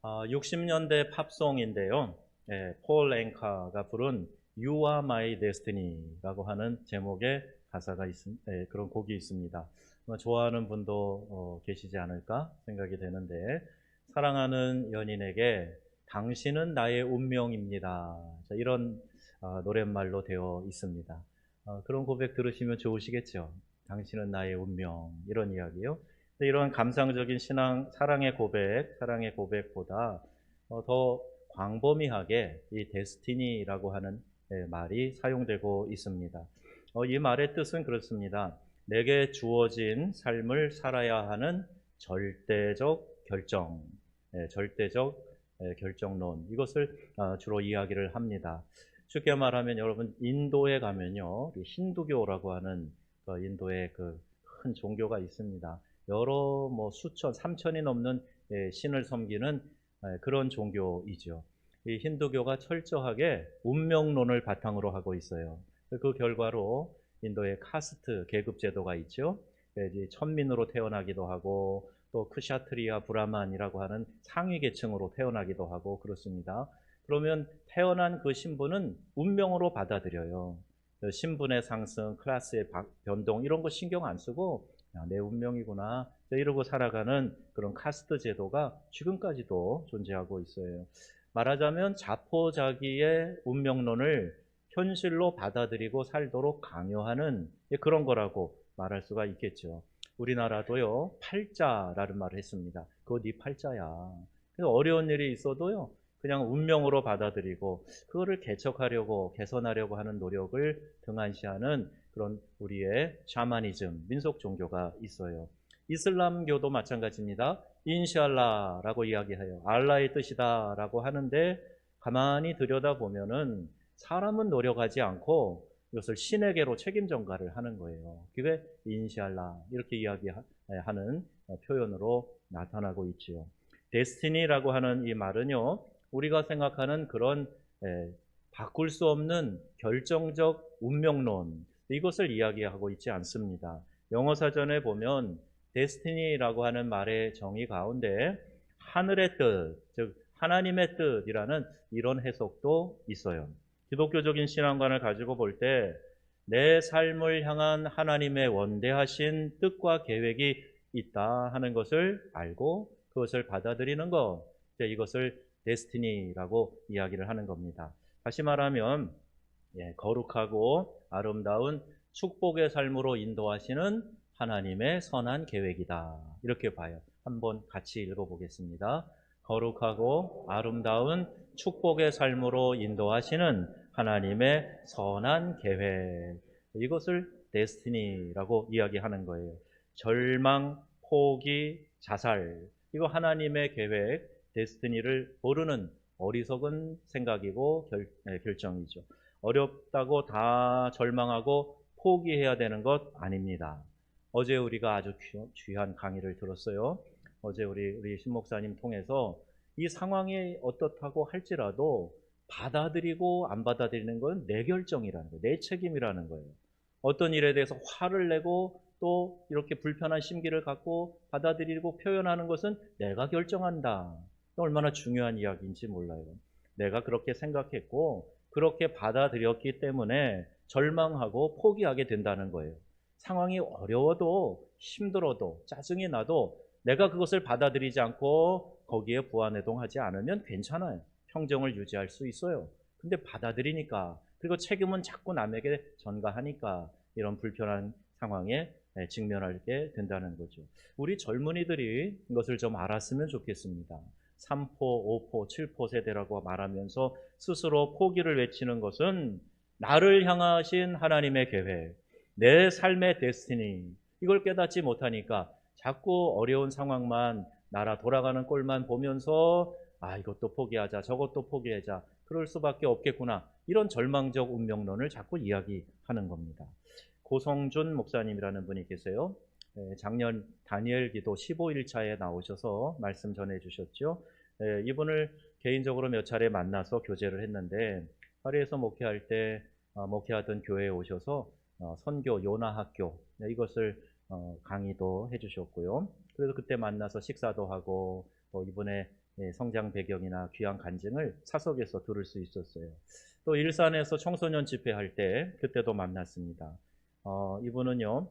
60년대 팝송인데요. 폴 앵카가 부른 You Are My Destiny라고 하는 제목의 가사가 그런 곡이 있습니다. 좋아하는 분도 계시지 않을까 생각이 되는데, 사랑하는 연인에게 당신은 나의 운명입니다. 자, 이런 노랫말로 되어 있습니다. 그런 고백 들으시면 좋으시겠죠. 당신은 나의 운명, 이런 이야기요. 이런 감상적인 사랑의 사랑의 고백보다 더 광범위하게 이 데스티니라고 하는 말이 사용되고 있습니다. 이 말의 뜻은 그렇습니다. 내게 주어진 삶을 살아야 하는 절대적 결정, 절대적 결정론, 이것을 주로 이야기를 합니다. 쉽게 말하면 여러분, 인도에 가면요, 힌두교라고 하는 인도의 그 큰 종교가 있습니다. 여러 수천, 3천이 넘는 신을 섬기는 그런 종교이죠. 이 힌두교가 철저하게 운명론을 바탕으로 하고 있어요. 그 결과로 인도의 카스트 계급 제도가 있죠. 천민으로 태어나기도 하고, 또 크샤트리아 브라만이라고 하는 상위 계층으로 태어나기도 하고 그렇습니다. 그러면 태어난 그 신분은 운명으로 받아들여요. 신분의 상승, 클래스의 변동, 이런 거 신경 안 쓰고 내 운명이구나 이러고 살아가는 그런 카스트 제도가 지금까지도 존재하고 있어요. 말하자면 자포자기의 운명론을 현실로 받아들이고 살도록 강요하는 그런 거라고 말할 수가 있겠죠. 우리나라도요, 팔자라는 말을 했습니다. 그거 네 팔자야. 그래서 어려운 일이 있어도요, 그냥 운명으로 받아들이고 그거를 개척하려고 개선하려고 하는 노력을 등한시하는 그런 우리의 샤머니즘, 민속 종교가 있어요. 이슬람교도 마찬가지입니다. 인샬라라고 이야기해요. 알라의 뜻이다라고 하는데, 가만히 들여다보면은 사람은 노력하지 않고 이것을 신에게로 책임 전가를 하는 거예요. 그게 인샬라, 이렇게 이야기하는 표현으로 나타나고 있지요. 데스티니라고 하는 이 말은요, 우리가 생각하는 그런 바꿀 수 없는 결정적 운명론, 이것을 이야기하고 있지 않습니다. 영어 사전에 보면 데스티니라고 하는 말의 정의 가운데 하늘의 뜻, 즉 하나님의 뜻이라는 이런 해석도 있어요. 기독교적인 신앙관을 가지고 볼 때 내 삶을 향한 하나님의 원대하신 뜻과 계획이 있다 하는 것을 알고 그것을 받아들이는 것, 이것을 데스티니라고 이야기를 하는 겁니다. 다시 말하면 거룩하고 아름다운 축복의 삶으로 인도하시는 하나님의 선한 계획이다, 이렇게 봐요. 한번 같이 읽어보겠습니다. 거룩하고 아름다운 축복의 삶으로 인도하시는 하나님의 선한 계획, 이것을 데스티니라고 이야기하는 거예요. 절망, 포기, 자살, 이거 하나님의 계획, 데스티니를 모르는 어리석은 생각이고 결정이죠. 어렵다고 다 절망하고 포기해야 되는 것 아닙니다. 어제 우리가 아주 귀한 강의를 들었어요. 어제 우리 신 목사님 통해서 이 상황이 어떻다고 할지라도 받아들이고 안 받아들이는 건 내 결정이라는 거예요. 내 책임이라는 거예요. 어떤 일에 대해서 화를 내고 또 이렇게 불편한 심기를 갖고 받아들이고 표현하는 것은 내가 결정한다. 얼마나 중요한 이야기인지 몰라요. 내가 그렇게 생각했고 그렇게 받아들였기 때문에 절망하고 포기하게 된다는 거예요. 상황이 어려워도 힘들어도 짜증이 나도 내가 그것을 받아들이지 않고 거기에 부안해동하지 않으면 괜찮아요. 평정을 유지할 수 있어요. 근데 받아들이니까, 그리고 책임은 자꾸 남에게 전가하니까 이런 불편한 상황에 직면하게 된다는 거죠. 우리 젊은이들이 이것을 좀 알았으면 좋겠습니다. 3포, 5포, 7포 세대라고 말하면서 스스로 포기를 외치는 것은 나를 향하신 하나님의 계획, 내 삶의 데스티니, 이걸 깨닫지 못하니까 자꾸 어려운 상황만, 나라 돌아가는 꼴만 보면서 이것도 포기하자, 저것도 포기하자, 그럴 수밖에 없겠구나, 이런 절망적 운명론을 자꾸 이야기하는 겁니다. 고성준 목사님이라는 분이 계세요. 작년 다니엘 기도 15일차에 나오셔서 말씀 전해 주셨죠. 이분을 개인적으로 몇 차례 만나서 교제를 했는데, 파리에서 목회할 때 목회하던 교회에 오셔서 선교 요나학교 이것을 강의도 해주셨고요. 그래서 그때 만나서 식사도 하고, 이번에 성장 배경이나 귀한 간증을 사석에서 들을 수 있었어요. 또 일산에서 청소년 집회할 때 그때도 만났습니다. 이분은요,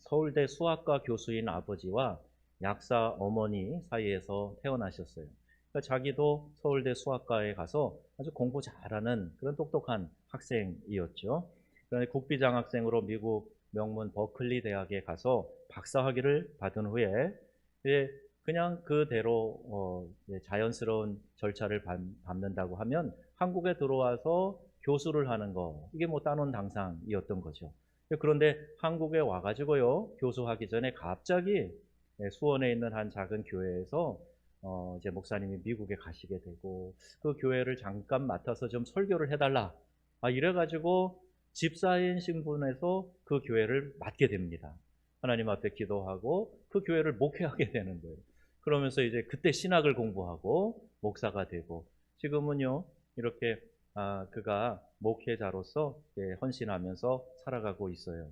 서울대 수학과 교수인 아버지와 약사 어머니 사이에서 태어나셨어요. 그러니까 자기도 서울대 수학과에 가서 아주 공부 잘하는 그런 똑똑한 학생이었죠. 그런데 국비장학생으로 미국 명문 버클리 대학에 가서 박사학위를 받은 후에 그냥 그대로 자연스러운 절차를 밟는다고 하면 한국에 들어와서 교수를 하는 거, 이게 뭐 따놓은 당상이었던 거죠. 그런데 한국에 와가지고요, 교수하기 전에 갑자기 수원에 있는 한 작은 교회에서 이제 목사님이 미국에 가시게 되고, 그 교회를 잠깐 맡아서 좀 설교를 해달라, 이래가지고 집사인 신분에서 그 교회를 맡게 됩니다. 하나님 앞에 기도하고 그 교회를 목회하게 되는 거예요. 그러면서 이제 그때 신학을 공부하고 목사가 되고, 지금은요 이렇게 그가 목회자로서 헌신하면서 살아가고 있어요.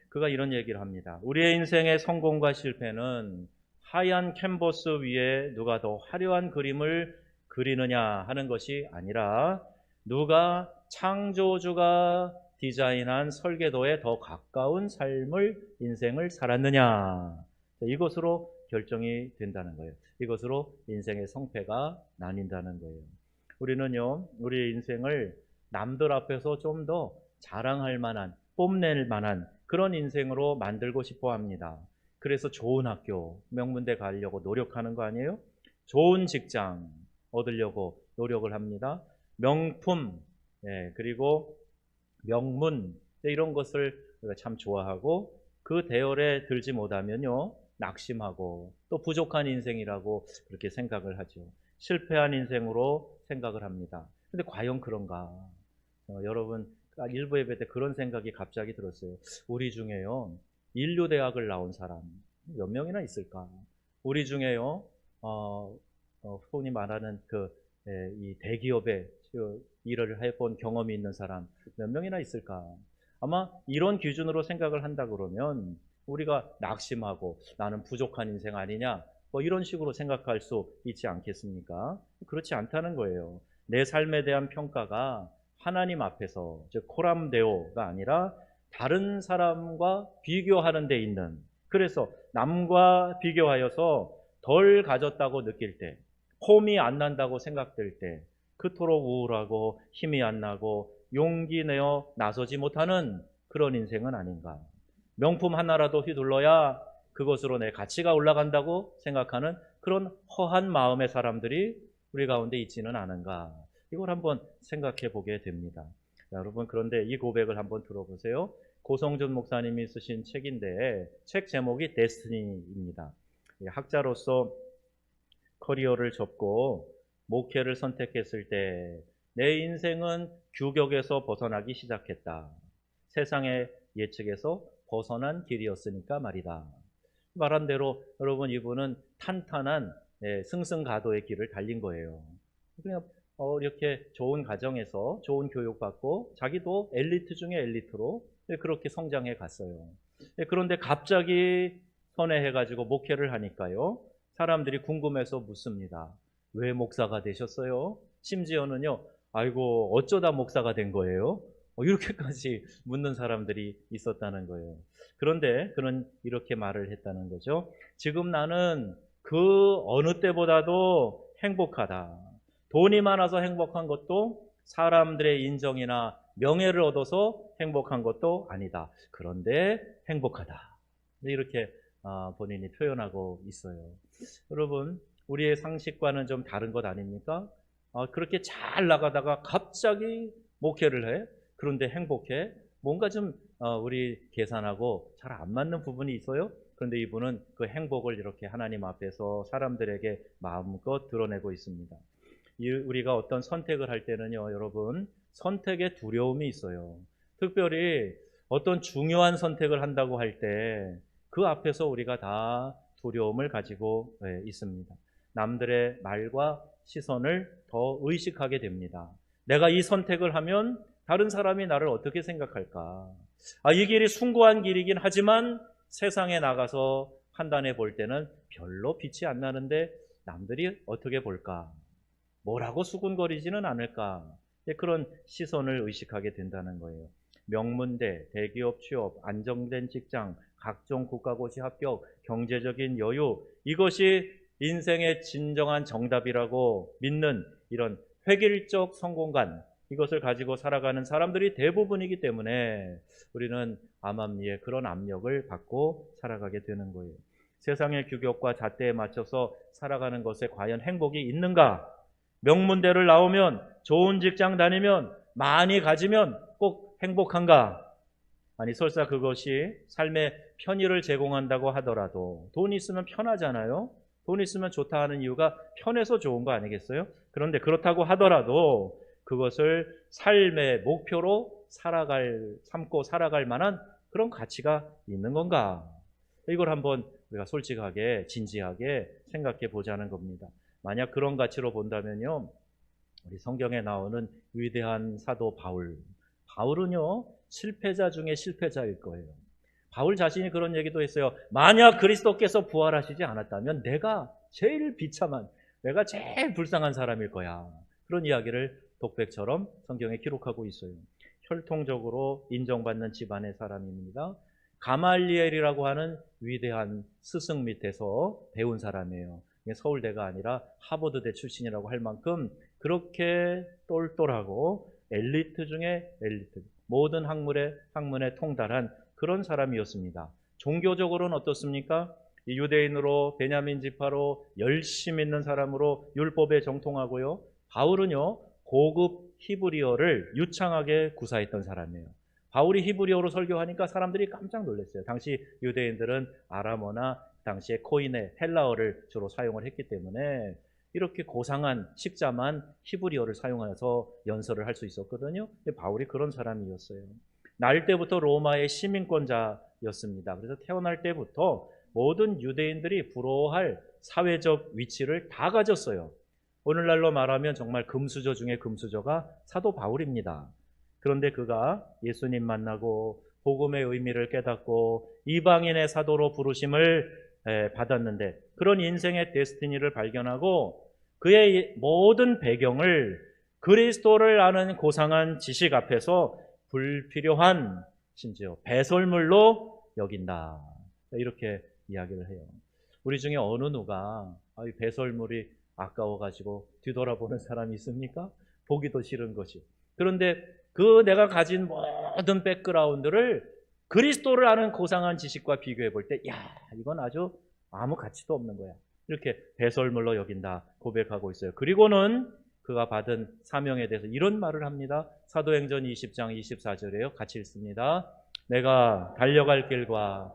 그가 이런 얘기를 합니다. 우리의 인생의 성공과 실패는 하얀 캔버스 위에 누가 더 화려한 그림을 그리느냐 하는 것이 아니라 누가 창조주가 디자인한 설계도에 더 가까운 인생을 살았느냐, 이것으로 결정이 된다는 거예요. 이것으로 인생의 성패가 나뉜다는 거예요. 우리는요, 우리의 인생을 남들 앞에서 좀 더 자랑할 만한, 뽐낼 만한 그런 인생으로 만들고 싶어 합니다. 그래서 좋은 학교, 명문대 가려고 노력하는 거 아니에요? 좋은 직장 얻으려고 노력을 합니다. 명품, 그리고 명문, 이런 것을 우리가 참 좋아하고, 그 대열에 들지 못하면요 낙심하고 또 부족한 인생이라고 그렇게 생각을 하죠. 실패한 인생으로 생각을 합니다. 근데 과연 그런가? 여러분, 일부 예배 때 그런 생각이 갑자기 들었어요. 우리 중에요, 인류대학을 나온 사람 몇 명이나 있을까? 우리 중에요, 소위 말하는 이 대기업에 일을 해본 경험이 있는 사람 몇 명이나 있을까? 아마 이런 기준으로 생각을 한다 그러면 우리가 낙심하고 나는 부족한 인생 아니냐, 뭐 이런 식으로 생각할 수 있지 않겠습니까? 그렇지 않다는 거예요. 내 삶에 대한 평가가 하나님 앞에서, 즉 코람데오가 아니라 다른 사람과 비교하는 데 있는, 그래서 남과 비교하여서 덜 가졌다고 느낄 때, 폼이 안 난다고 생각될 때 그토록 우울하고 힘이 안 나고 용기 내어 나서지 못하는 그런 인생은 아닌가. 명품 하나라도 휘둘러야 그것으로 내 가치가 올라간다고 생각하는 그런 허한 마음의 사람들이 우리 가운데 있지는 않은가. 이걸 한번 생각해 보게 됩니다. 자, 여러분, 그런데 이 고백을 한번 들어보세요. 고성준 목사님이 쓰신 책인데, 책 제목이 데스티니입니다. 학자로서 커리어를 접고 목회를 선택했을 때 내 인생은 규격에서 벗어나기 시작했다. 세상의 예측에서 벗어난 길이었으니까 말이다. 말한 대로 여러분, 이분은 탄탄한 승승가도의 길을 달린 거예요. 그냥 이렇게 좋은 가정에서 좋은 교육받고 자기도 엘리트 중에 엘리트로 그렇게 성장해 갔어요. 그런데 갑자기 선회해가지고 목회를 하니까요, 사람들이 궁금해서 묻습니다. 왜 목사가 되셨어요? 심지어는요, 아이고 어쩌다 목사가 된 거예요? 이렇게까지 묻는 사람들이 있었다는 거예요. 그런데 그는 이렇게 말을 했다는 거죠. 지금 나는 그 어느 때보다도 행복하다. 돈이 많아서 행복한 것도 사람들의 인정이나 명예를 얻어서 행복한 것도 아니다. 그런데 행복하다. 이렇게 본인이 표현하고 있어요. 여러분, 우리의 상식과는 좀 다른 것 아닙니까? 그렇게 잘 나가다가 갑자기 목회를 해. 그런데 행복해. 뭔가 좀 우리 계산하고 잘 안 맞는 부분이 있어요. 그런데 이분은 그 행복을 이렇게 하나님 앞에서 사람들에게 마음껏 드러내고 있습니다. 우리가 어떤 선택을 할 때는요, 여러분, 선택에 두려움이 있어요. 특별히 어떤 중요한 선택을 한다고 할 때 그 앞에서 우리가 다 두려움을 가지고 있습니다. 남들의 말과 시선을 더 의식하게 됩니다. 내가 이 선택을 하면 다른 사람이 나를 어떻게 생각할까? 이 길이 숭고한 길이긴 하지만 세상에 나가서 판단해 볼 때는 별로 빛이 안 나는데 남들이 어떻게 볼까? 뭐라고 수군거리지는 않을까? 그런 시선을 의식하게 된다는 거예요. 명문대, 대기업 취업, 안정된 직장, 각종 국가고시 합격, 경제적인 여유, 이것이 인생의 진정한 정답이라고 믿는 이런 획일적 성공관, 이것을 가지고 살아가는 사람들이 대부분이기 때문에 우리는 암암리에 그런 압력을 받고 살아가게 되는 거예요. 세상의 규격과 잣대에 맞춰서 살아가는 것에 과연 행복이 있는가? 명문대를 나오면, 좋은 직장 다니면, 많이 가지면 꼭 행복한가? 아니, 설사 그것이 삶의 편의를 제공한다고 하더라도 돈 있으면 편하잖아요. 돈 있으면 좋다 하는 이유가 편해서 좋은 거 아니겠어요? 그런데 그렇다고 하더라도 그것을 삶의 목표로 삼고 살아갈 만한 그런 가치가 있는 건가? 이걸 한번 우리가 솔직하게 진지하게 생각해 보자는 겁니다. 만약 그런 가치로 본다면요, 우리 성경에 나오는 위대한 사도 바울은요 실패자 중에 실패자일 거예요. 바울 자신이 그런 얘기도 했어요. 만약 그리스도께서 부활하시지 않았다면 내가 제일 비참한, 내가 제일 불쌍한 사람일 거야. 그런 이야기를 독백처럼 성경에 기록하고 있어요. 혈통적으로 인정받는 집안의 사람입니다. 가말리엘이라고 하는 위대한 스승 밑에서 배운 사람이에요. 서울대가 아니라 하버드대 출신이라고 할 만큼 그렇게 똘똘하고 엘리트 중에 엘리트, 모든 학문에 통달한 그런 사람이었습니다. 종교적으로는 어떻습니까? 유대인으로, 베냐민 지파로 열심히 있는 사람으로 율법에 정통하고요. 바울은요 고급 히브리어를 유창하게 구사했던 사람이에요. 바울이 히브리어로 설교하니까 사람들이 깜짝 놀랐어요. 당시 유대인들은 아람어나 당시에 코인의 헬라어를 주로 사용을 했기 때문에 이렇게 고상한 식자만 히브리어를 사용해서 연설을 할 수 있었거든요. 바울이 그런 사람이었어요. 날 때부터 로마의 시민권자였습니다. 그래서 태어날 때부터 모든 유대인들이 부러워할 사회적 위치를 다 가졌어요. 오늘날로 말하면 정말 금수저 중에 금수저가 사도 바울입니다. 그런데 그가 예수님 만나고 복음의 의미를 깨닫고 이방인의 사도로 부르심을 받았는데, 그런 인생의 데스티니를 발견하고 그의 모든 배경을 그리스도를 아는 고상한 지식 앞에서 불필요한, 심지어 배설물로 여긴다. 이렇게 이야기를 해요. 우리 중에 어느 누가 배설물이 아까워가지고 뒤돌아보는 사람이 있습니까? 보기도 싫은 것이. 그런데 그 내가 가진 모든 백그라운드를 그리스도를 아는 고상한 지식과 비교해 볼 때, 야, 이건 아주 아무 가치도 없는 거야. 이렇게 배설물로 여긴다 고백하고 있어요. 그리고는 그가 받은 사명에 대해서 이런 말을 합니다. 사도행전 20장 24절에요. 같이 읽습니다. 내가 달려갈 길과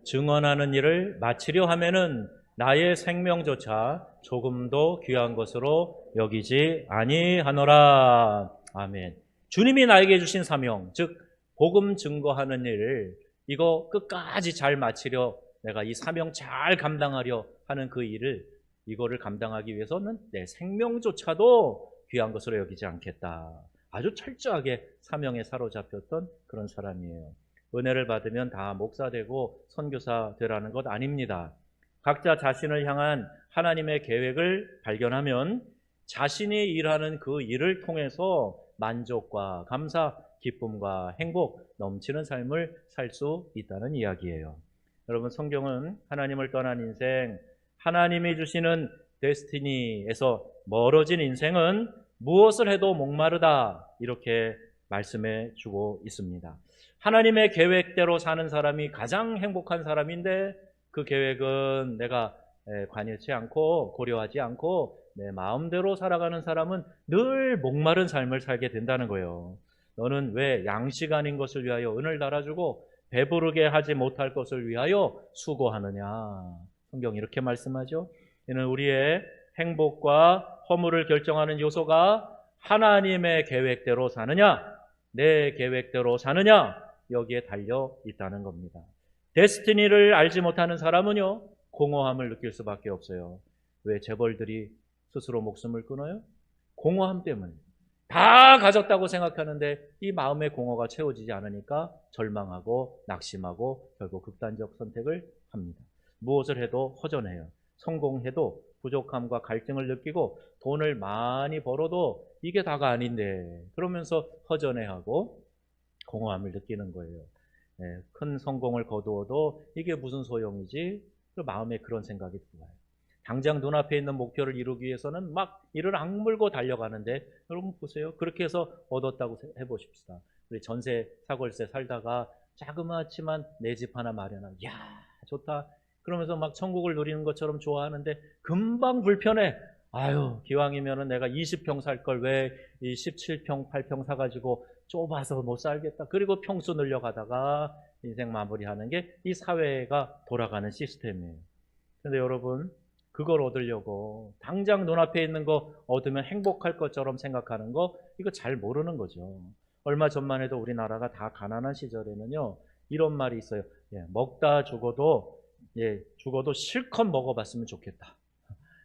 증언하는 일을 마치려 하면은 나의 생명조차 조금도 귀한 것으로 여기지 아니하노라. 아멘. 주님이 나에게 주신 사명, 즉 복음 증거하는 일, 이거 끝까지 잘 마치려, 내가 이 사명 잘 감당하려 하는 그 일을, 이거를 감당하기 위해서는 내 생명조차도 귀한 것으로 여기지 않겠다. 아주 철저하게 사명에 사로잡혔던 그런 사람이에요. 은혜를 받으면 다 목사 되고 선교사 되라는 것 아닙니다. 각자 자신을 향한 하나님의 계획을 발견하면 자신이 일하는 그 일을 통해서 만족과 감사, 기쁨과 행복 넘치는 삶을 살 수 있다는 이야기예요. 여러분, 성경은 하나님을 떠난 인생, 하나님이 주시는 데스티니에서 멀어진 인생은 무엇을 해도 목마르다, 이렇게 말씀해 주고 있습니다. 하나님의 계획대로 사는 사람이 가장 행복한 사람인데, 그 계획은 내가 관여치 않고 고려하지 않고 내 마음대로 살아가는 사람은 늘 목마른 삶을 살게 된다는 거예요. 너는 왜 양식 아닌 것을 위하여 은을 달아주고 배부르게 하지 못할 것을 위하여 수고하느냐. 성경이 이렇게 말씀하죠. 이는 우리의 행복과 허물을 결정하는 요소가 하나님의 계획대로 사느냐, 내 계획대로 사느냐, 여기에 달려 있다는 겁니다. 데스티니를 알지 못하는 사람은요, 공허함을 느낄 수밖에 없어요. 왜 재벌들이 스스로 목숨을 끊어요? 공허함 때문에. 다 가졌다고 생각하는데 이 마음의 공허가 채워지지 않으니까 절망하고 낙심하고 결국 극단적 선택을 합니다. 무엇을 해도 허전해요. 성공해도 부족함과 갈등을 느끼고 돈을 많이 벌어도 이게 다가 아닌데 그러면서 허전해하고 공허함을 느끼는 거예요. 큰 성공을 거두어도 이게 무슨 소용이지? 그 마음에 그런 생각이 들어요. 당장 눈앞에 있는 목표를 이루기 위해서는 막 이를 악물고 달려가는데 여러분 보세요. 그렇게 해서 얻었다고 해보십시다. 우리 전세 사골세 살다가 자그마치만 내 집 하나 마련하고 야 좋다. 그러면서 막 천국을 누리는 것처럼 좋아하는데 금방 불편해. 아유 기왕이면은 내가 20평 살 걸 왜 이 17평 8평 사가지고 좁아서 못 살겠다. 그리고 평수 늘려가다가 인생 마무리하는 게 이 사회가 돌아가는 시스템이에요. 근데 여러분 그걸 얻으려고 당장 눈앞에 있는 거 얻으면 행복할 것처럼 생각하는 거 이거 잘 모르는 거죠. 얼마 전만 해도 우리나라가 다 가난한 시절에는요 이런 말이 있어요. 먹다 죽어도 죽어도 실컷 먹어봤으면 좋겠다.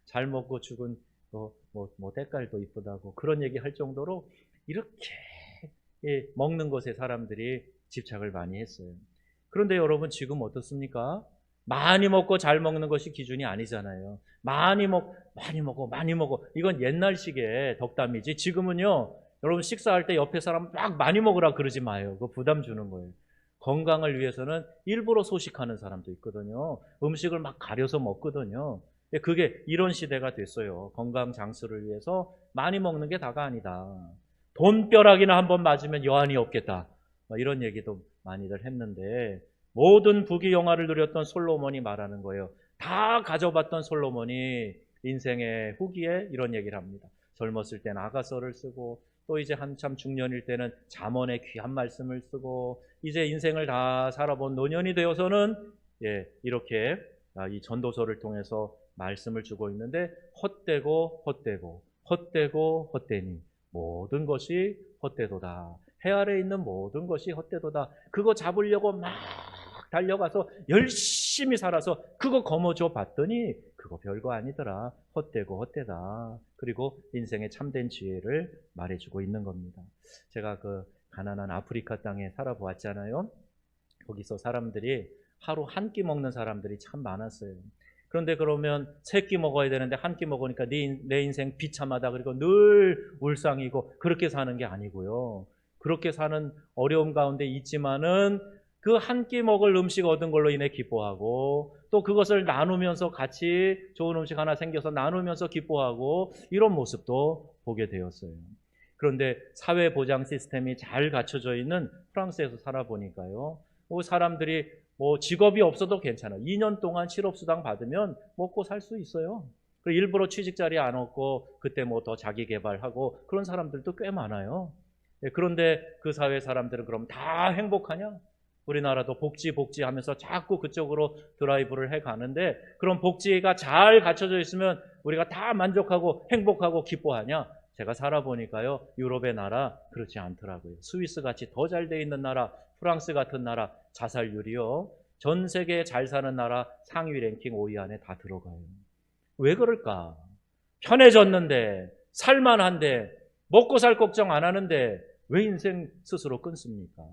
잘 먹고 죽은 때깔도 이쁘다고 그런 얘기 할 정도로 이렇게 먹는 것에 사람들이 집착을 많이 했어요. 그런데 여러분 지금 어떻습니까? 많이 먹고 잘 먹는 것이 기준이 아니잖아요. 많이 먹어. 이건 옛날식의 덕담이지. 지금은요, 여러분 식사할 때 옆에 사람 막 많이 먹으라 그러지 마요. 그거 부담 주는 거예요. 건강을 위해서는 일부러 소식하는 사람도 있거든요. 음식을 막 가려서 먹거든요. 그게 이런 시대가 됐어요. 건강 장수를 위해서 많이 먹는 게 다가 아니다. 돈벼락이나 한번 맞으면 여한이 없겠다. 이런 얘기도 많이들 했는데 모든 부귀영화를 누렸던 솔로몬이 말하는 거예요. 다 가져봤던 솔로몬이 인생의 후기에 이런 얘기를 합니다. 젊었을 땐 아가서를 쓰고 또 이제 한참 중년일 때는 잠언의 귀한 말씀을 쓰고 이제 인생을 다 살아본 노년이 되어서는 이렇게 이 전도서를 통해서 말씀을 주고 있는데 헛되고 헛되니 모든 것이 헛되도다. 해 아래 있는 모든 것이 헛되도다. 그거 잡으려고 막 달려가서 열심히 살아서 그거 거머쥐어 봤더니 그거 별거 아니더라. 헛되고 헛되다. 그리고 인생의 참된 지혜를 말해주고 있는 겁니다. 제가 그 가난한 아프리카 땅에 살아보았잖아요. 거기서 사람들이 하루 한 끼 먹는 사람들이 참 많았어요. 그런데 그러면 세 끼 먹어야 되는데 한 끼 먹으니까 내 인생 비참하다. 그리고 늘 울상이고 그렇게 사는 게 아니고요. 그렇게 사는 어려움 가운데 있지만은 그 한 끼 먹을 음식 얻은 걸로 인해 기뻐하고 또 그것을 나누면서 같이 좋은 음식 하나 생겨서 나누면서 기뻐하고 이런 모습도 보게 되었어요. 그런데 사회보장 시스템이 잘 갖춰져 있는 프랑스에서 살아보니까요. 사람들이 직업이 없어도 괜찮아. 2년 동안 실업수당 받으면 먹고 살 수 있어요. 일부러 취직 자리 안 얻고 그때 더 자기 개발하고 그런 사람들도 꽤 많아요. 그런데 그 사회 사람들은 그럼 다 행복하냐? 우리나라도 복지 하면서 자꾸 그쪽으로 드라이브를 해 가는데 그럼 복지가 잘 갖춰져 있으면 우리가 다 만족하고 행복하고 기뻐하냐? 제가 살아보니까요. 유럽의 나라 그렇지 않더라고요. 스위스 같이 더 잘 돼 있는 나라, 프랑스 같은 나라 자살률이요. 전 세계에 잘 사는 나라 상위 랭킹 5위 안에 다 들어가요. 왜 그럴까? 편해졌는데 살만한데 먹고 살 걱정 안 하는데 왜 인생 스스로 끊습니까?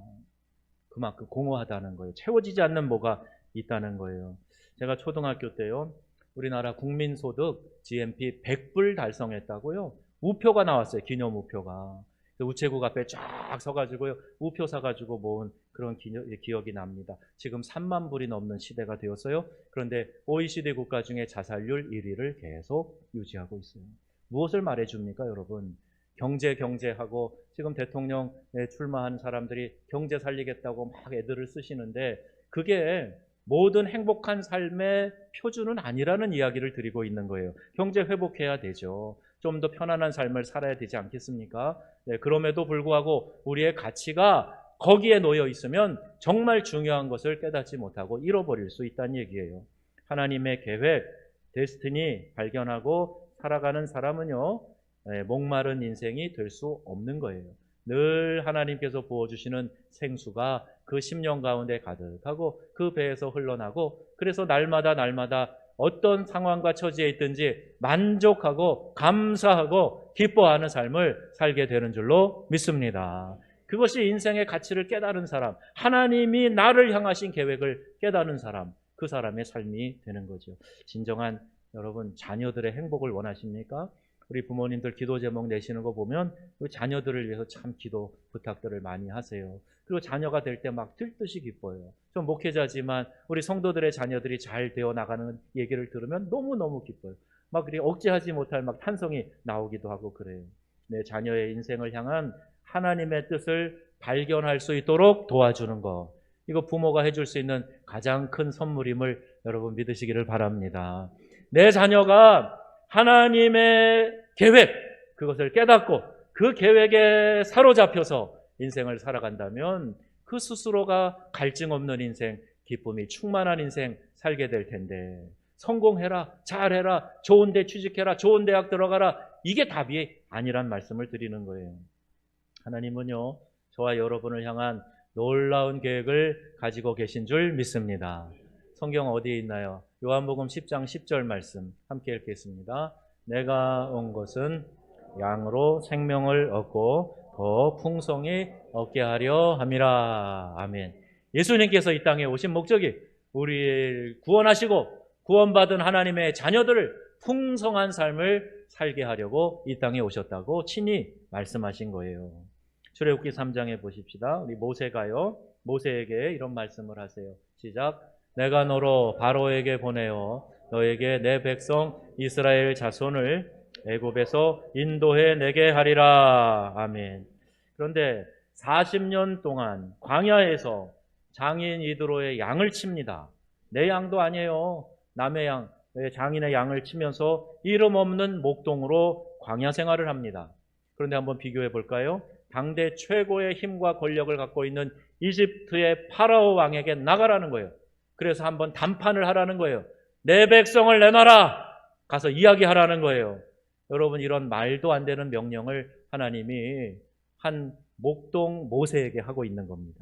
그만큼 공허하다는 거예요. 채워지지 않는 뭐가 있다는 거예요. 제가 초등학교 때요. 우리나라 국민소득 GNP 100불 달성했다고요. 우표가 나왔어요. 기념 우표가. 우체국 앞에 쫙 서가지고요. 우표 사가지고 모은 그런 기억이 납니다. 지금 3만 불이 넘는 시대가 되었어요. 그런데 OECD 국가 중에 자살률 1위를 계속 유지하고 있어요. 무엇을 말해줍니까, 여러분? 경제하고 지금 대통령에 출마한 사람들이 경제 살리겠다고 막 애들을 쓰시는데 그게 모든 행복한 삶의 표준은 아니라는 이야기를 드리고 있는 거예요. 경제 회복해야 되죠. 좀 더 편안한 삶을 살아야 되지 않겠습니까? 그럼에도 불구하고 우리의 가치가 거기에 놓여 있으면 정말 중요한 것을 깨닫지 못하고 잃어버릴 수 있다는 얘기예요. 하나님의 계획, 데스티니 발견하고 살아가는 사람은요. 목마른 인생이 될 수 없는 거예요. 늘 하나님께서 부어주시는 생수가 그 10년 가운데 가득하고 그 배에서 흘러나고 그래서 날마다 어떤 상황과 처지에 있든지 만족하고 감사하고 기뻐하는 삶을 살게 되는 줄로 믿습니다. 그것이 인생의 가치를 깨달은 사람, 하나님이 나를 향하신 계획을 깨달은 사람, 그 사람의 삶이 되는 거죠. 진정한 여러분 자녀들의 행복을 원하십니까? 우리 부모님들 기도 제목 내시는 거 보면 그 자녀들을 위해서 참 기도 부탁들을 많이 하세요. 그리고 자녀가 될 때 막 들듯이 기뻐요. 좀 목회자지만 우리 성도들의 자녀들이 잘 되어 나가는 얘기를 들으면 너무너무 기뻐요. 막 그리 억제하지 못할 막 탄성이 나오기도 하고 그래요. 내 자녀의 인생을 향한 하나님의 뜻을 발견할 수 있도록 도와주는 거. 이거 부모가 해줄 수 있는 가장 큰 선물임을 여러분 믿으시기를 바랍니다. 내 자녀가 하나님의 계획, 그것을 깨닫고 그 계획에 사로잡혀서 인생을 살아간다면 그 스스로가 갈증 없는 인생, 기쁨이 충만한 인생 살게 될 텐데 성공해라, 잘해라, 좋은 데 취직해라, 좋은 대학 들어가라, 이게 답이 아니란 말씀을 드리는 거예요. 하나님은요, 저와 여러분을 향한 놀라운 계획을 가지고 계신 줄 믿습니다. 성경 어디에 있나요? 요한복음 10장 10절 말씀 함께 읽겠습니다. 내가 온 것은 양으로 생명을 얻고 더 풍성히 얻게 하려 함이라. 아멘. 예수님께서 이 땅에 오신 목적이 우리를 구원하시고 구원받은 하나님의 자녀들을 풍성한 삶을 살게 하려고 이 땅에 오셨다고 친히 말씀하신 거예요. 출애굽기 3장에 보십시다. 우리 모세가요, 모세에게 이런 말씀을 하세요. 시작. 내가 너로 바로에게 보내어 너에게 내 백성 이스라엘 자손을 애굽에서 인도해 내게 하리라. 아멘. 그런데 40년 동안 광야에서 장인 이드로의 양을 칩니다. 내 양도 아니에요. 남의 양, 장인의 양을 치면서 이름 없는 목동으로 광야 생활을 합니다. 그런데 한번 비교해 볼까요? 당대 최고의 힘과 권력을 갖고 있는 이집트의 파라오 왕에게 나가라는 거예요. 그래서 한번 담판을 하라는 거예요. 내 백성을 내놔라. 가서 이야기하라는 거예요. 여러분, 이런 말도 안 되는 명령을 하나님이 한 목동 모세에게 하고 있는 겁니다.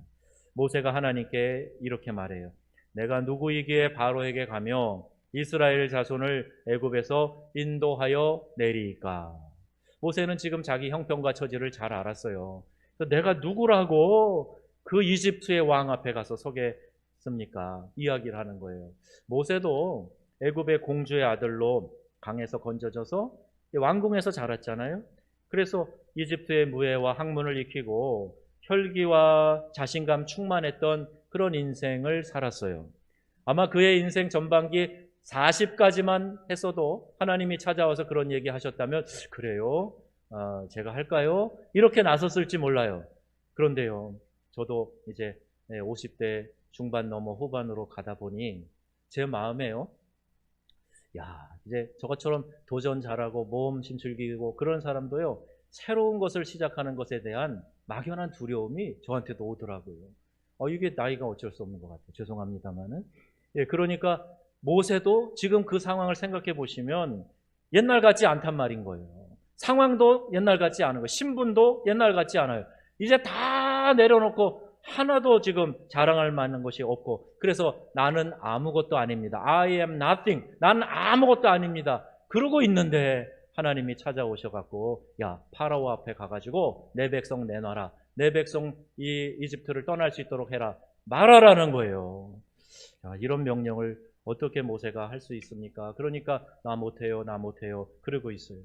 모세가 하나님께 이렇게 말해요. 내가 누구이기에 바로에게 가며 이스라엘 자손을 애굽에서 인도하여 내리까. 모세는 지금 자기 형편과 처지를 잘 알았어요. 내가 누구라고 그 이집트의 왕 앞에 가서 서겠습니까? 이야기를 하는 거예요. 모세도 애굽의 공주의 아들로 강에서 건져져서 왕궁에서 자랐잖아요. 그래서 이집트의 무예와 학문을 익히고 혈기와 자신감 충만했던 그런 인생을 살았어요. 아마 그의 인생 전반기 40까지만 했어도 하나님이 찾아와서 그런 얘기 하셨다면 그래요? 제가 할까요? 이렇게 나섰을지 몰라요. 그런데요, 저도 이제 50대 중반 넘어 후반으로 가다 보니 제 마음에요, 야, 이제 저것처럼 도전 잘하고 모험 심출기고 그런 사람도요, 새로운 것을 시작하는 것에 대한 막연한 두려움이 저한테도 오더라고요. 이게 나이가 어쩔 수 없는 것 같아요. 죄송합니다만은. 예, 그러니까 모세도 지금 그 상황을 생각해 보시면 옛날 같지 않단 말인 거예요. 상황도 옛날 같지 않은 거예요. 신분도 옛날 같지 않아요. 이제 다 내려놓고 하나도 지금 자랑할 만한 것이 없고, 그래서 나는 아무것도 아닙니다. I am nothing. 나는 아무것도 아닙니다. 그러고 있는데 하나님이 찾아오셔갖고, 야, 파라오 앞에 가가지고 내 백성 내놔라. 내 백성 이 이집트를 떠날 수 있도록 해라. 말하라는 거예요. 야, 이런 명령을 어떻게 모세가 할 수 있습니까? 그러니까 나 못해요, 나 못해요 그러고 있어요.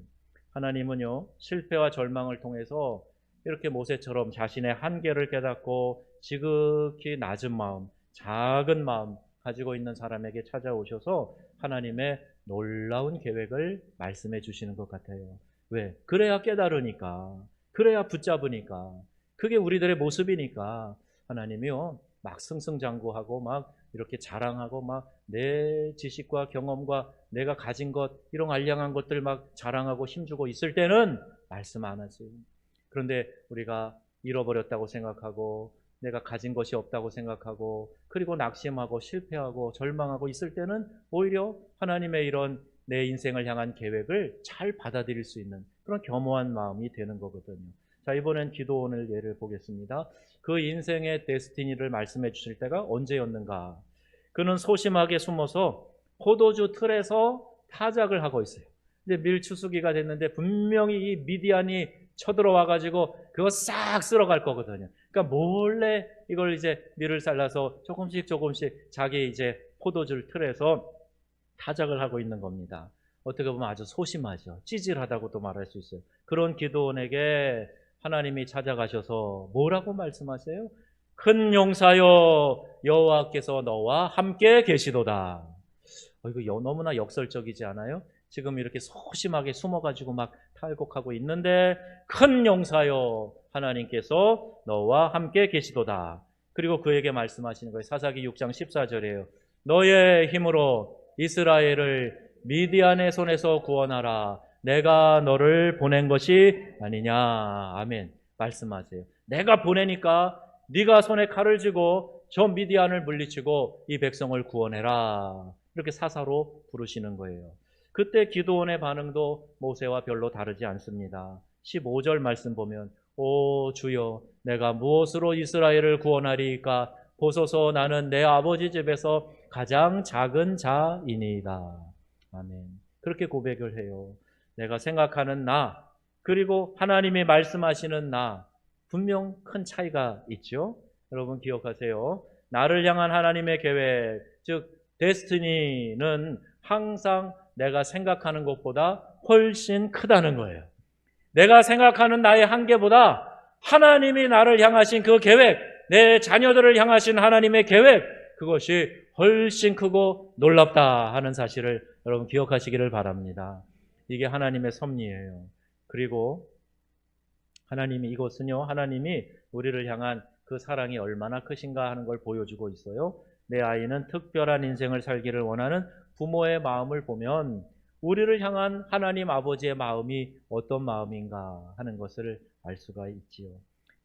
하나님은요, 실패와 절망을 통해서 이렇게 모세처럼 자신의 한계를 깨닫고 지극히 낮은 마음, 작은 마음 가지고 있는 사람에게 찾아오셔서 하나님의 놀라운 계획을 말씀해 주시는 것 같아요. 왜? 그래야 깨달으니까, 그래야 붙잡으니까, 그게 우리들의 모습이니까. 하나님이요, 막 승승장구하고 막 이렇게 자랑하고 막 내 지식과 경험과 내가 가진 것, 이런 알량한 것들 막 자랑하고 힘주고 있을 때는 말씀 안 하세요. 그런데 우리가 잃어버렸다고 생각하고 내가 가진 것이 없다고 생각하고 그리고 낙심하고 실패하고 절망하고 있을 때는 오히려 하나님의 이런 내 인생을 향한 계획을 잘 받아들일 수 있는 그런 겸허한 마음이 되는 거거든요. 자, 이번엔 기도원을 예를 보겠습니다. 그 인생의 데스티니를 말씀해 주실 때가 언제였는가? 그는 소심하게 숨어서 포도주 틀에서 타작을 하고 있어요. 이제 밀추수기가 됐는데 분명히 이 미디안이 쳐들어와 가지고 그거 싹 쓸어갈 거거든요. 그러니까 몰래 이걸 이제 밀을 잘라서 조금씩 자기 이제 포도주를 틀에서 타작을 하고 있는 겁니다. 어떻게 보면 아주 소심하죠. 찌질하다고도 말할 수 있어요. 그런 기드온에게 하나님이 찾아가셔서 뭐라고 말씀하세요? 큰 용사여, 여호와께서 너와 함께 계시도다. 이거 너무나 역설적이지 않아요? 지금 이렇게 소심하게 숨어가지고 막 탈곡하고 있는데 큰 용사여, 하나님께서 너와 함께 계시도다. 그리고 그에게 말씀하시는 거예요. 사사기 6장 14절이에요. 너의 힘으로 이스라엘을 미디안의 손에서 구원하라. 내가 너를 보낸 것이 아니냐. 아멘. 말씀하세요. 내가 보내니까 네가 손에 칼을 쥐고 저 미디안을 물리치고 이 백성을 구원해라. 이렇게 사사로 부르시는 거예요. 그때 기드온의 반응도 모세와 별로 다르지 않습니다. 15절 말씀 보면 오 주여, 내가 무엇으로 이스라엘을 구원하리이까? 보소서, 나는 내 아버지 집에서 가장 작은 자이니이다. 아멘. 그렇게 고백을 해요. 내가 생각하는 나, 그리고 하나님이 말씀하시는 나, 분명 큰 차이가 있죠. 여러분 기억하세요. 나를 향한 하나님의 계획, 즉 데스티니는 항상 내가 생각하는 것보다 훨씬 크다는 거예요. 내가 생각하는 나의 한계보다 하나님이 나를 향하신 그 계획, 내 자녀들을 향하신 하나님의 계획, 그것이 훨씬 크고 놀랍다 하는 사실을 여러분 기억하시기를 바랍니다. 이게 하나님의 섭리예요. 그리고 하나님이 이것은요, 하나님이 우리를 향한 그 사랑이 얼마나 크신가 하는 걸 보여주고 있어요. 내 아이는 특별한 인생을 살기를 원하는 부모의 마음을 보면 우리를 향한 하나님 아버지의 마음이 어떤 마음인가 하는 것을 알 수가 있지요.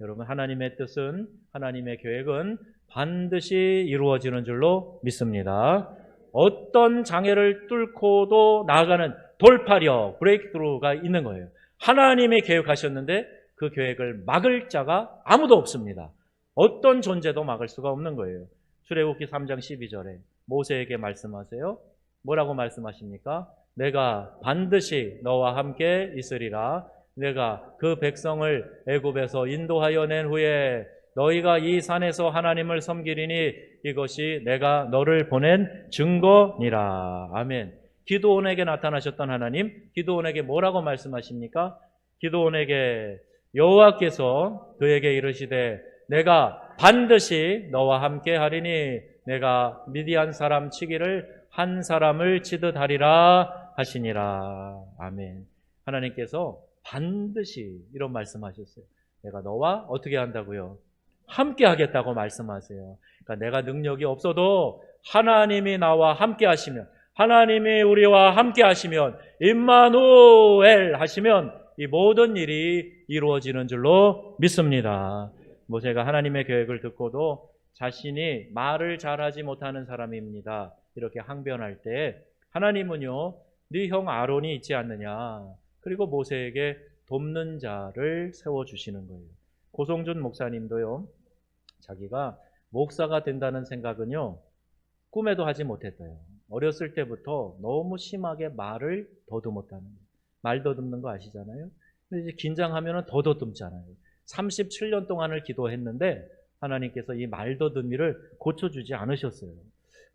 여러분, 하나님의 뜻은, 하나님의 계획은 반드시 이루어지는 줄로 믿습니다. 어떤 장애를 뚫고도 나아가는 돌파력, 브레이크스루가 있는 거예요. 하나님이 계획하셨는데 그 계획을 막을 자가 아무도 없습니다. 어떤 존재도 막을 수가 없는 거예요. 출애굽기 3장 12절에 모세에게 말씀하세요. 뭐라고 말씀하십니까? 내가 반드시 너와 함께 있으리라. 내가 그 백성을 애굽에서 인도하여 낸 후에 너희가 이 산에서 하나님을 섬기리니 이것이 내가 너를 보낸 증거니라. 아멘. 기드온에게 나타나셨던 하나님, 기드온에게 뭐라고 말씀하십니까? 기드온에게 여호와께서 그에게 이르시되 내가 반드시 너와 함께 하리니 내가 미디안 사람 치기를 한 사람을 치듯 하리라 하시니라. 아멘. 하나님께서 반드시 이런 말씀하셨어요. 내가 너와 어떻게 한다고요? 함께 하겠다고 말씀하세요. 그러니까 내가 능력이 없어도 하나님이 나와 함께 하시면, 하나님이 우리와 함께 하시면, 임마누엘 하시면 이 모든 일이 이루어지는 줄로 믿습니다. 모세가 하나님의 계획을 듣고도 자신이 말을 잘하지 못하는 사람입니다, 이렇게 항변할 때 하나님은요, 네 형 아론이 있지 않느냐, 그리고 모세에게 돕는 자를 세워주시는 거예요. 고성준 목사님도요, 자기가 목사가 된다는 생각은요 꿈에도 하지 못했대요. 어렸을 때부터 너무 심하게 말을 더듬었다는 거예요. 말 더듬는 거 아시잖아요. 근데 이제 긴장하면 더 더듬잖아요. 37년 동안을 기도했는데 하나님께서 이 말 더듬이를 고쳐주지 않으셨어요.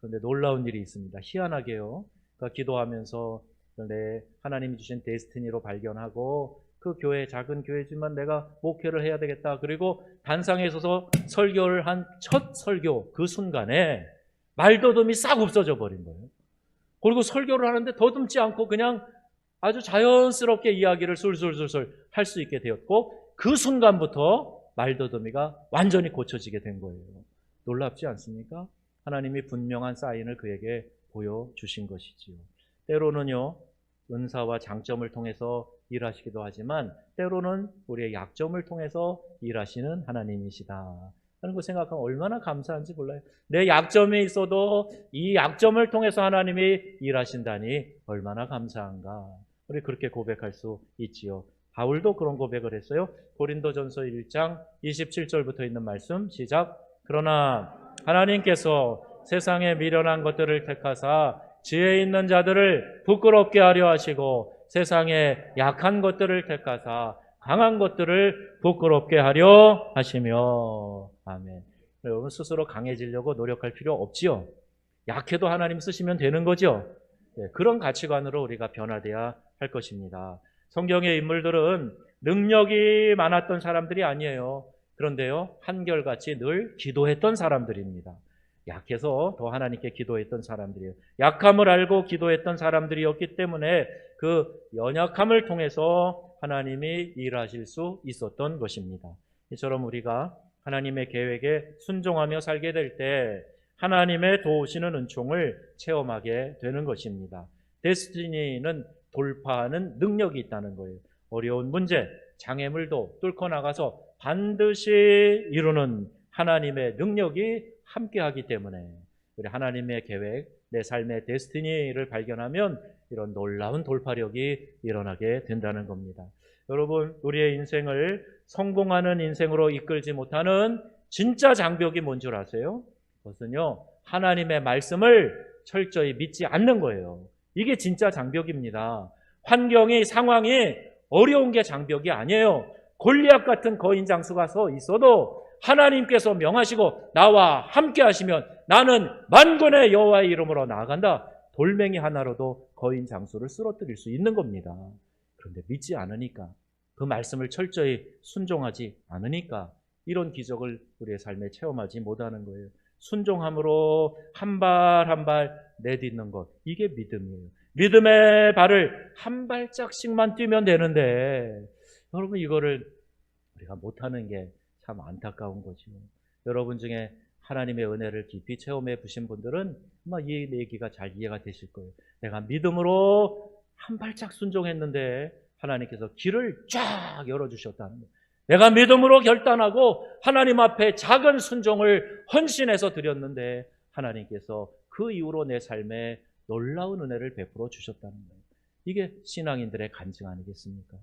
그런데 놀라운 일이 있습니다. 희한하게요, 그러니까 기도하면서 내 하나님이 주신 데스티니로 발견하고 그 교회, 작은 교회지만 내가 목회를 해야 되겠다. 그리고 단상에 서서 설교를 한 첫 설교 그 순간에 말더듬이 싹 없어져 버린 거예요. 그리고 설교를 하는데 더듬지 않고 그냥 아주 자연스럽게 이야기를 술술술술 할 수 있게 되었고, 그 순간부터 말더듬이가 완전히 고쳐지게 된 거예요. 놀랍지 않습니까? 하나님이 분명한 사인을 그에게 보여주신 것이지요. 때로는요, 은사와 장점을 통해서 일하시기도 하지만 때로는 우리의 약점을 통해서 일하시는 하나님이시다 하는 거 생각하면 얼마나 감사한지 몰라요. 내 약점이 있어도 이 약점을 통해서 하나님이 일하신다니 얼마나 감사한가. 우리 그렇게 고백할 수 있지요. 바울도 그런 고백을 했어요. 고린도전서 1장 27절부터 있는 말씀 시작. 그러나 하나님께서 세상에 미련한 것들을 택하사 지혜 있는 자들을 부끄럽게 하려 하시고 세상의 약한 것들을 택하사 강한 것들을 부끄럽게 하려 하시며. 아멘. 여러분 스스로 강해지려고 노력할 필요 없지요. 약해도 하나님 쓰시면 되는 거죠. 그런 가치관으로 우리가 변화돼야 할 것입니다. 성경의 인물들은 능력이 많았던 사람들이 아니에요. 그런데요, 한결같이 늘 기도했던 사람들입니다. 약해서 더 하나님께 기도했던 사람들이에요. 약함을 알고 기도했던 사람들이었기 때문에 그 연약함을 통해서 하나님이 일하실 수 있었던 것입니다. 이처럼 우리가 하나님의 계획에 순종하며 살게 될 때 하나님의 도우시는 은총을 체험하게 되는 것입니다. 데스티니는 돌파하는 능력이 있다는 거예요. 어려운 문제, 장애물도 뚫고 나가서 반드시 이루는 하나님의 능력이 함께하기 때문에 우리 하나님의 계획, 내 삶의 데스티니를 발견하면 이런 놀라운 돌파력이 일어나게 된다는 겁니다. 여러분, 우리의 인생을 성공하는 인생으로 이끌지 못하는 진짜 장벽이 뭔 줄 아세요? 그것은요, 하나님의 말씀을 철저히 믿지 않는 거예요. 이게 진짜 장벽입니다. 환경이, 상황이 어려운 게 장벽이 아니에요. 골리앗 같은 거인 장수가 서 있어도 하나님께서 명하시고 나와 함께 하시면 나는 만군의 여호와의 이름으로 나아간다. 돌멩이 하나로도 거인 장수를 쓰러뜨릴 수 있는 겁니다. 그런데 믿지 않으니까, 그 말씀을 철저히 순종하지 않으니까 이런 기적을 우리의 삶에 체험하지 못하는 거예요. 순종함으로 한 발 한 발 내딛는 것, 이게 믿음이에요. 믿음의 발을 한 발짝씩만 뛰면 되는데 여러분, 이거를 우리가 못하는 게 참 안타까운 거죠. 여러분 중에 하나님의 은혜를 깊이 체험해 보신 분들은 아마 이 얘기가 잘 이해가 되실 거예요. 내가 믿음으로 한 발짝 순종했는데 하나님께서 길을 쫙 열어주셨다는 거예요. 내가 믿음으로 결단하고 하나님 앞에 작은 순종을 헌신해서 드렸는데 하나님께서 그 이후로 내 삶에 놀라운 은혜를 베풀어 주셨다는 거예요. 이게 신앙인들의 간증 아니겠습니까?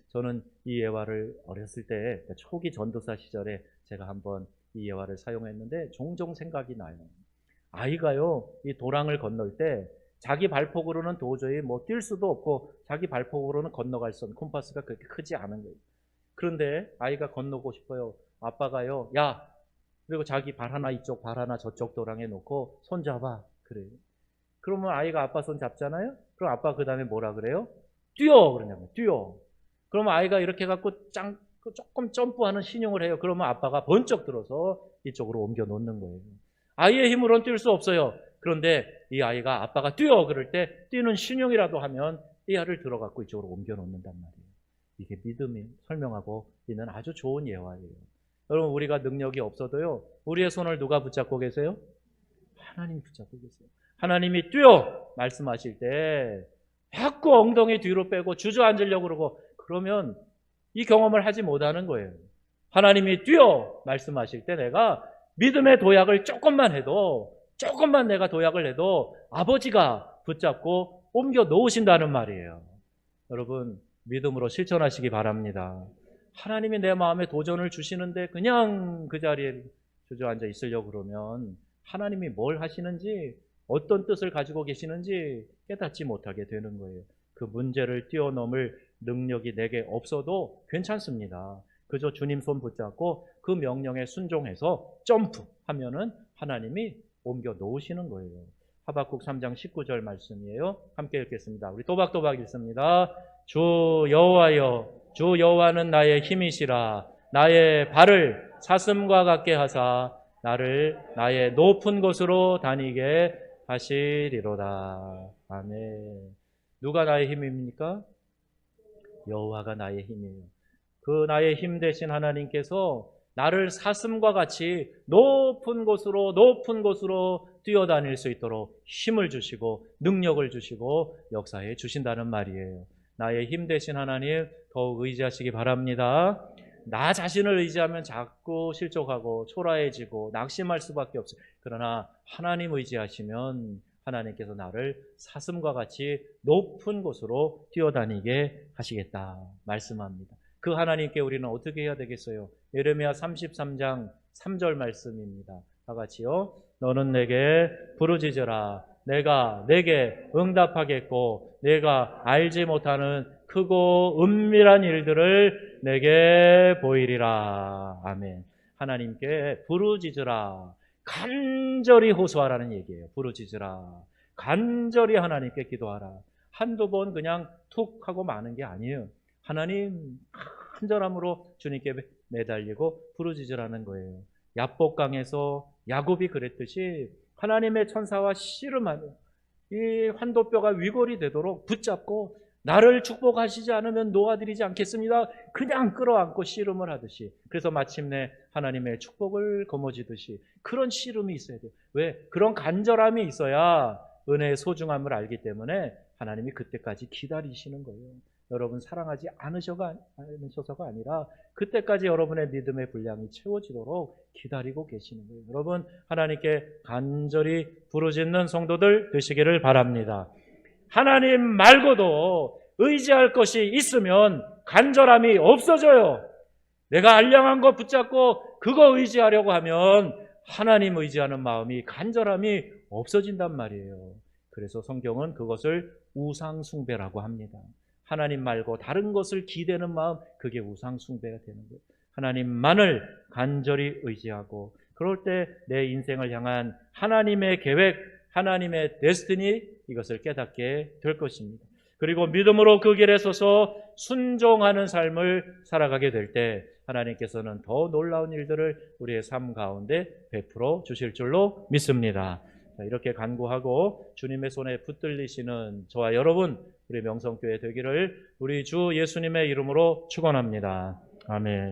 저는 이 예화를 어렸을 때 초기 전도사 시절에 제가 한번 이 예화를 사용했는데 종종 생각이 나요. 아이가요, 이 도랑을 건널 때 자기 발폭으로는 도저히 뛸 수도 없고 자기 발폭으로는 건너갈 수 없는, 콤파스가 그렇게 크지 않은 거예요. 그런데 아이가 건너고 싶어요. 아빠가요, 야, 그리고 자기 발 하나 이쪽, 발 하나 저쪽 도랑에 놓고 손 잡아. 그래요. 그러면 아이가 아빠 손 잡잖아요? 그럼 아빠 그 다음에 뭐라 그래요? 뛰어! 그러냐고요. 뛰어. 그러면 아이가 이렇게 갖고 조금 점프하는 신용을 해요. 그러면 아빠가 번쩍 들어서 이쪽으로 옮겨 놓는 거예요. 아이의 힘으로는 뛸 수 없어요. 그런데 이 아이가 아빠가 뛰어! 그럴 때 뛰는 신용이라도 하면 이 아이를 들어갖고 이쪽으로 옮겨 놓는단 말이에요. 이게 믿음이 설명하고 있는 아주 좋은 예화예요. 여러분, 우리가 능력이 없어도요, 우리의 손을 누가 붙잡고 계세요? 하나님이 붙잡고 계세요. 하나님이 뛰어! 말씀하실 때 자꾸 엉덩이 뒤로 빼고 주저앉으려고 그러고 그러면 이 경험을 하지 못하는 거예요. 하나님이 뛰어! 말씀하실 때 내가 믿음의 도약을 조금만 내가 도약을 해도 아버지가 붙잡고 옮겨 놓으신다는 말이에요. 여러분, 믿음으로 실천하시기 바랍니다. 하나님이 내 마음에 도전을 주시는데 그냥 그 자리에 주저앉아 있으려고 그러면 하나님이 뭘 하시는지, 어떤 뜻을 가지고 계시는지 깨닫지 못하게 되는 거예요. 그 문제를 뛰어넘을 능력이 내게 없어도 괜찮습니다. 그저 주님 손 붙잡고 그 명령에 순종해서 점프하면은 하나님이 옮겨 놓으시는 거예요. 하박국 3장 19절 말씀이에요. 함께 읽겠습니다. 우리 또박또박 읽습니다. 주 여호와여, 주 여호와는 나의 힘이시라. 나의 발을 사슴과 같게 하사 나를 나의 높은 곳으로 다니게 하시리로다. 아멘. 누가 나의 힘입니까? 여호와가 나의 힘이에요. 그 나의 힘 되신 하나님께서 나를 사슴과 같이 높은 곳으로 뛰어다닐 수 있도록 힘을 주시고 능력을 주시고 역사해 주신다는 말이에요. 나의 힘 되신 하나님 더욱 의지하시기 바랍니다. 나 자신을 의지하면 자꾸 실족하고 초라해지고 낙심할 수밖에 없어요. 그러나 하나님 의지하시면 하나님께서 나를 사슴과 같이 높은 곳으로 뛰어다니게 하시겠다 말씀합니다. 그 하나님께 우리는 어떻게 해야 되겠어요? 예레미야 33장 3절 말씀입니다. 다 같이요. 너는 내게 부르짖으라. 내게 응답하겠고 내가 알지 못하는 크고 은밀한 일들을 내게 보이리라. 아멘. 하나님께 부르짖으라. 간절히 호소하라는 얘기예요. 부르짖으라. 간절히 하나님께 기도하라. 한두 번 그냥 툭 하고 마는 게 아니에요. 하나님 간절함으로 주님께 매달리고 부르짖으라는 거예요. 야복강에서 야곱이 그랬듯이 하나님의 천사와 씨름하며 이 환도뼈가 위골이 되도록 붙잡고 나를 축복하시지 않으면 놓아드리지 않겠습니다. 그냥 끌어안고 씨름을 하듯이, 그래서 마침내 하나님의 축복을 거머쥐듯이 그런 씨름이 있어야 돼요. 왜? 그런 간절함이 있어야 은혜의 소중함을 알기 때문에 하나님이 그때까지 기다리시는 거예요. 여러분 사랑하지 않으셔서가 아니라 그때까지 여러분의 믿음의 분량이 채워지도록 기다리고 계시는 거예요. 여러분 하나님께 간절히 부르짖는 성도들 되시기를 바랍니다. 하나님 말고도 의지할 것이 있으면 간절함이 없어져요. 내가 알량한 거 붙잡고 그거 의지하려고 하면 하나님 의지하는 마음이, 간절함이 없어진단 말이에요. 그래서 성경은 그것을 우상숭배라고 합니다. 하나님 말고 다른 것을 기대는 마음, 그게 우상숭배가 되는 거예요. 하나님만을 간절히 의지하고 그럴 때 내 인생을 향한 하나님의 계획, 하나님의 데스티니, 이것을 깨닫게 될 것입니다. 그리고 믿음으로 그 길에 서서 순종하는 삶을 살아가게 될 때 하나님께서는 더 놀라운 일들을 우리의 삶 가운데 베풀어 주실 줄로 믿습니다. 이렇게 간구하고 주님의 손에 붙들리시는 저와 여러분, 우리 명성교회 되기를 우리 주 예수님의 이름으로 축원합니다. 아멘.